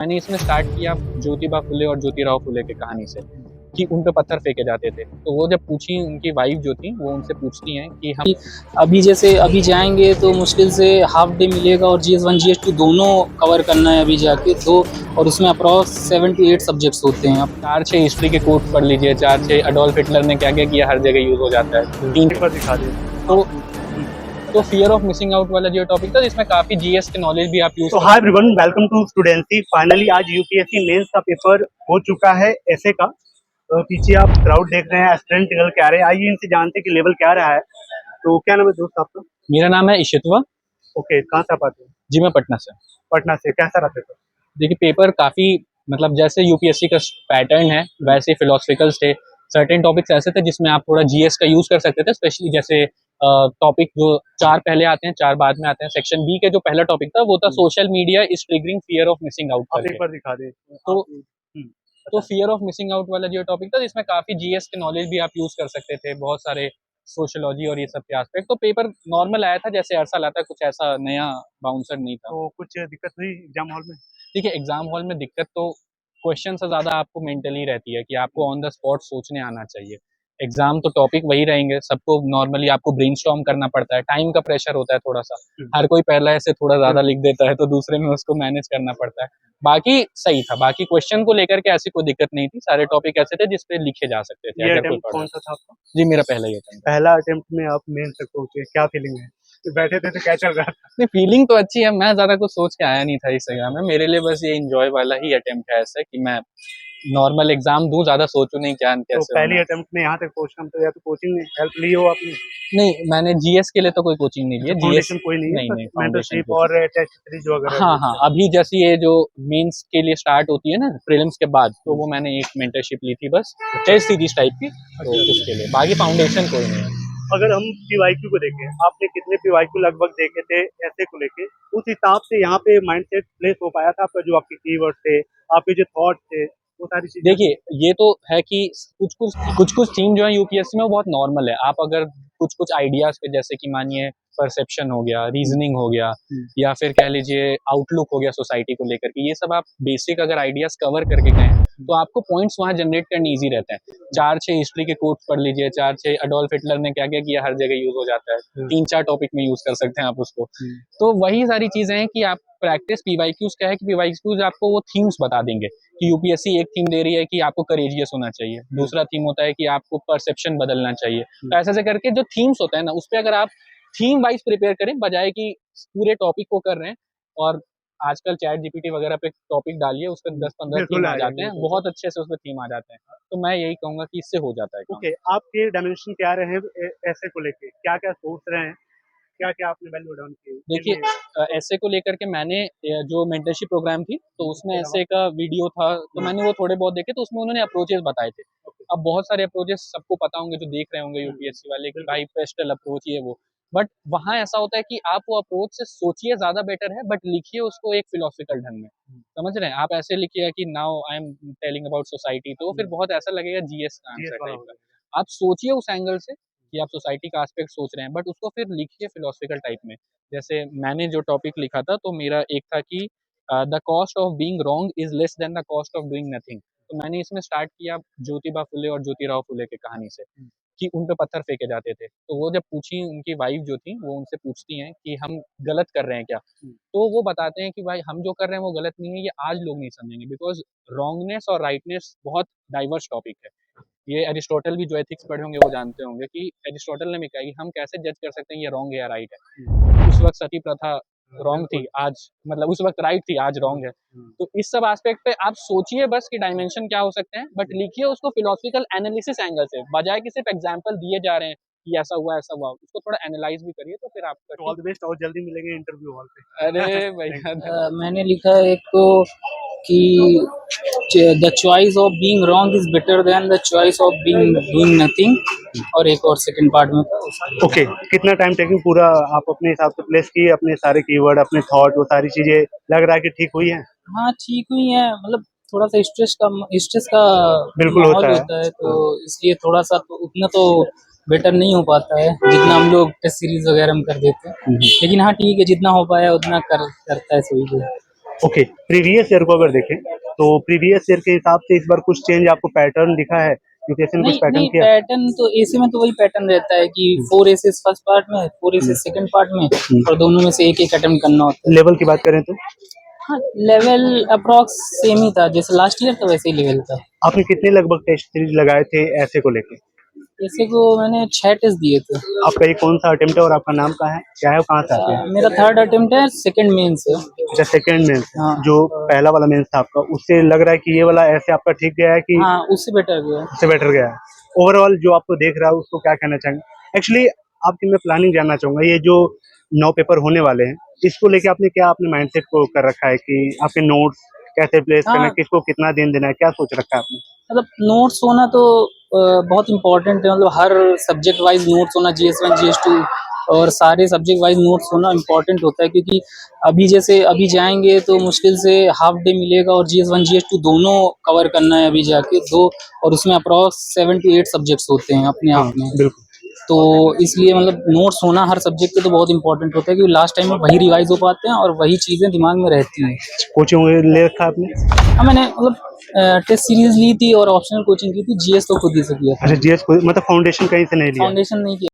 मैंने इसमें स्टार्ट किया ज्योतिबा फुले और ज्योतिराव फुले की कहानी से कि उन पे पत्थर फेंके जाते थे। तो वो जब पूछी, उनकी वाइफ जो थी वो उनसे पूछती हैं कि हम अभी जैसे अभी जाएंगे तो मुश्किल से हाफ डे मिलेगा और GS1 GS2 दोनों कवर करना है अभी जाके तो। और उसमें अप्रॉक्स 7 to 8 सब्जेक्ट्स होते हैं। आप 4-6 हिस्ट्री के कोट्स पढ़ लीजिए, 4-6 अडोल्फ हिटलर ने क्या क्या किया, हर जगह यूज हो जाता है। 3 पेपर दिखा दे। तो फियर ऑफ मिसिंग आउट वाला जो टॉपिक था जिसमें काफी जीएस के नॉलेज भी आप यूज तो hi everyone, welcome to Studency. Finally आज यूपीएससी मेंस का पेपर हो चुका है ऐसे का। तो पीछे आप क्राउड देख रहे हैं, स्टूडेंट निकल के आ रहे हैं। आइए इनसे जानते हैं कि लेवल क्या रहा है। तो क्या नाम है दोस्त आपका? मेरा नाम है इशितवा। ओके, कहाँ से आप आते हैं? जी मैं पटना से। पटना से। कैसा रहा पेपर? देखिए पेपर काफी मतलब जैसे यूपीएससी का पैटर्न है वैसे फिलोसफिकल्स थे। सर्टेन टॉपिक्स ऐसे थे जिसमें आप थोड़ा जीएस का यूज कर सकते थे, स्पेशली जैसे टॉपिक जो 4 पहले आते हैं 4 बाद में आते हैं। सेक्शन बी के जो पहला टॉपिक था वो था social media is triggering fear of missing out आप करके। एक बार दिखा दे। तो फियर ऑफ मिसिंग आउट वाला जो टॉपिक था जिसमें काफी जीएस के नॉलेज भी आप यूज कर सकते थे, बहुत सारे सोशियोलॉजी और ये सब के एस्पेक्ट। तो पेपर नॉर्मल आया था जैसे हर साल आता है, कुछ ऐसा नया बाउंसर नहीं था। तो कुछ दिक्कत हुई एग्जाम हॉल में? देखिए एग्जाम हॉल में दिक्कत तो क्वेश्चन से ज़्यादा आपको मेंटली रहती है कि आपको ऑन द स्पॉट सोचने आना चाहिए। एग्जाम तो टॉपिक वही रहेंगे, सबको नॉर्मली आपको ब्रेनस्टॉर्म करना पड़ता है, टाइम का प्रेशर होता है थोड़ा सा। हर कोई पहले से थोड़ा ज़्यादा लिख देता है तो दूसरे में उसको मैनेज करना पड़ता है। बाकी सही था, बाकी क्वेश्चन को लेकर के ऐसी कोई दिक्कत नहीं थी, सारे टॉपिक ऐसे थे जिसपे लिखे जा सकते थे ये अगर कोई अटेम्प्ट पढ़ा। कौन सा था आपका? जी मेरा पहला ही अटेम्प्ट। पहला अटेम्प्ट में आप मेंस तक पहुंचे, क्या फीलिंग है? बैठे थे तो क्या चल रहा था? नहीं फीलिंग तो अच्छी है, मैं ज़्यादा कुछ सोच के आया नहीं था इस एग्जाम में। मेरे लिए बस ये इंजॉय वाला ही अटेम्प्ट है ऐसा कि मैं नॉर्मल एग्जाम दूं, ज़्यादा सोचूं नहीं क्या तो कैसे पहली होना है। अटेम्प्ट में यहाँ तक पहुंचना, तो या तो कोचिंग में हेल्प ली हो आपने? नहीं मैंने जीएस के लिए तो कोई कोचिंग नहीं लिया। जीएस फाउंडेशन कोई नहीं है, नहीं बस नहीं फाउंडेशन मेंटरशिप कोचिंग। और टेस्ट सीरीज वगैरह हाँ हाँ, होते हैं। अभी जैसी ये जो मेंस के लिए स्टार्ट होती है ना प्रीलिम्स के बाद, तो वो मैंने एक मेंटरशिप ली थी बस, टेस्ट सीरीज टाइप की, तो उसके लिए। बाकी फाउंडेशन कोई नहीं है। अगर हम पीवाईक्यू को देखें, आपने कितने पीवाईक्यू लगभग देखे थे ऐसे को लेके, उस हिसाब से यहाँ पे माइंडसेट प्लेस हो पाया था आपका? जो आपके कीवर्ड थे, आपके जो थॉट थे, वो सारी चीजें। देखिए ये तो है कि कुछ थीम जो है यूपीएससी में वो बहुत नॉर्मल है। आप अगर कुछ कुछ आइडियाज पे, जैसे कि मानिए परसेप्शन हो गया, रीजनिंग हो गया, या फिर कह लीजिए आउटलुक हो गया सोसाइटी को लेकर के, ये सब आप बेसिक अगर आइडियाज कवर करके गए तो आपको पॉइंट्स वहां जनरेट करने ईजी रहते हैं। 4-6 हिस्ट्री के कोट्स पढ़ लीजिए, 4-6 अडोल्फ हिटलर ने क्या क्या किया, हर जगह यूज हो जाता है। 3-4 टॉपिक में यूज कर सकते हैं आप उसको। तो वही सारी चीजें हैं कि आप प्रैक्टिस पीवाईक्यूज क्या है कि पीवाईक्यूज आपको वो थीम्स बता देंगे कि यूपीएससी एक थीम दे रही है कि आपको करेजियस होना चाहिए, दूसरा थीम होता है कि आपको परसेप्शन बदलना चाहिए। तो ऐसे ऐसे करके जो थीम्स होता है ना, उस पर अगर आप थीम वाइज प्रिपेयर करें बजाय कि पूरे टॉपिक को कर रहे हैं। और आजकल चैट जीपीटी वगैरह पे टॉपिक डालिए, उस पर 10-15 थीम बिल्कुल आ आ जाते जाएंगे हैं, वो तो। बहुत अच्छे से उसमें थीम आ जाते हैं। तो मैं यही कहूंगा कि इससे हो जाता है काम। ओके, आपके डायमेंशन क्या रहे हैं ऐसे को लेके? क्या क्या सोच रहे हैं, क्या क्या आपने वैल्यू डाउन देखिए की? ऐसे को लेकर के मैंने जो मेंटरशिप प्रोग्राम थी तो उसमें इसके अलावा ऐसे का वीडियो था, तो मैंने वो थोड़े बहुत देखे, तो उसमें उन्होंने अप्रोचेस बताए थे। अब बहुत सारे अप्रोचेस सबको पता होंगे जो देख रहे होंगे यूपीएससी वाले कि भाई पेस्टल अप्रोच ये वो, बट वहाँ ऐसा होता है कि आप वो अप्रोच से सोचिए ज्यादा बेटर है, बट लिखिए उसको एक फिलोसफिकल ढंग में। समझ रहे हैं? आप ऐसे लिखिए कि now I am telling about society, तो फिर बहुत ऐसा लगेगा जीएस का जीएस आंसर वाला टाइप हो जाएगा। का। आप सोचिए उस एंगल से कि आप सोसाइटी का एस्पेक्ट सोच रहे हैं, बट उसको फिर लिखिए फिलोसफिकल टाइप में। जैसे मैंने जो टॉपिक लिखा था तो मेरा एक था कि the cost of being wrong is less than the cost of doing nothing. तो मैंने इसमें स्टार्ट किया ज्योतिबा फुले और ज्योतिराव फुले की कहानी से कि उन पे पत्थर फेंके जाते थे। तो वो जब पूछी, उनकी वाइफ जो थी वो उनसे पूछती हैं कि हम गलत कर रहे हैं क्या, तो वो बताते हैं कि भाई हम जो कर रहे हैं वो गलत नहीं है, ये आज लोग नहीं समझेंगे, बिकॉज रॉन्गनेस और राइटनेस बहुत डाइवर्स टॉपिक है। ये एरिस्टोटल भी जो एथिक्स पढ़े होंगे वो जानते होंगे कि एरिस्टोटल ने भी कहा कि हम कैसे जज कर सकते हैं ये रॉन्ग है या राइट है। उस वक्त सती प्रथा रॉन्ग थी, आज मतलब उस वक्त राइट थी, आज रॉन्ग है। तो इस सब एस्पेक्ट पे आप सोचिए बस कि डायमेंशन क्या हो सकते हैं, बट लिखिए उसको फिलोसफिकल एनालिसिस एंगल से, बजाय कि सिर्फ एग्जाम्पल दिए जा रहे हैं कि ऐसा हुआ, उसको थोड़ा एनालाइज भी करिए तो फिर आपका तो ऑल ठीक। द बेस्ट और जल्दी मिलेंगे इंटरव्यू हॉल पे। अरे थैंक भैया मैंने लिखा है एक तो कि the choice of being wrong is better than the choice of being doing nothing. और एक और सेकंड पार्ट में था उसका। ओके, कितना टाइम टेकिंग पूरा आप अपने हिसाब से प्लेस किए, अपने सारे कीवर्ड, अपने थॉट, वो सारी चीजें लग रहा है कि ठीक हुई हैं? हाँ ठीक हुई है, मतलब थोड़ा सा स्ट्रेस का बिल्कुल माहौल होता है। होता है तो इसलिए थोड़ा सा तो उतना तो बेटर नहीं हो पाता है जितना हम लोग टेस्ट सीरीज वगैरह में कर देते हैं। लेकिन हाँ ठीक है, जितना हो पाया उतना करता है सही है। ओके, प्रीवियस ईयर को अगर देखें तो प्रीवियस ईयर के हिसाब से इस बार कुछ चेंज आपको पैटर्न दिखा है, यूपीएससी ने कुछ नहीं पैटर्न नहीं, किया? पैटर्न तो एसी में तो वही पैटर्न रहता है कि 4 एसेस फर्स्ट पार्ट में, 4 एसेस सेकंड पार्ट में, और दोनों में से एक एक अटेम्प्ट करना होता लेवल की बात करें तो है। हाँ, लेवल अप्रॉक्स सेम ही था, जैसे लास्ट ईयर था वैसे ही लेवल था। आपने कितने लगभग टेस्ट सीरीज लगाए थे ऐसे को लेके? ऐसे को मैंने 6 टेस्ट दिए थे। आपका ये कौन सा अटेम्प्ट है और आपका नाम कहाँ है, क्या है और कहाँ से आते हैं? मेरा थर्ड अटेम्प्ट है, सेकंड मेंस है। अच्छा, सेकंड मेंस। हाँ। जो पहला वाला मेंस था आपका, उससे लग रहा है कि ये वाला ऐसे आपका ठीक गया है कि हाँ, उससे बेटर गया है। उससे बेटर गया है? ओवरऑल जो आपको देख रहा है उसको क्या कहना चाहेंगे? एक्चुअली आपकी मैं प्लानिंग जानना चाहूंगा, ये जो 9 पेपर होने वाले हैं इसको लेके आपने क्या अपने माइंडसेट को कर रखा है कि आपके नोट्स कैसे प्लेस करना है, हाँ। किसको कितना दिन देना है, क्या सोच रखा है आपने? मतलब नोट्स होना तो बहुत इंपॉर्टेंट है, मतलब हर सब्जेक्ट वाइज नोट्स होना, GS1 GS2 और सारे सब्जेक्ट वाइज नोट्स होना इम्पोर्टेंट होता है, क्योंकि अभी जैसे अभी जाएंगे तो मुश्किल से हाफ डे मिलेगा और GS1 GS2 दोनों कवर करना है अभी जाके दो, और उसमें अप्रॉक्स 7 to 8 सब्जेक्ट्स होते हैं अपने हाँ, आप में। बिल्कुल। तो इसलिए मतलब नोट्स होना हर सब्जेक्ट के तो बहुत इंपॉर्टेंट होता है, क्योंकि लास्ट टाइम में वही रिवाइज हो पाते हैं और वही चीज़ें दिमाग में रहती हैं। कोचिंग ले रखा है आपने? हाँ, मैंने मतलब टेस्ट सीरीज ली थी और ऑप्शनल कोचिंग की थी, GS तो खुद ही से किया था। अच्छा, जीएस मतलब फाउंडेशन कहीं से नहीं लिया? फाउंडेशन नहीं किया।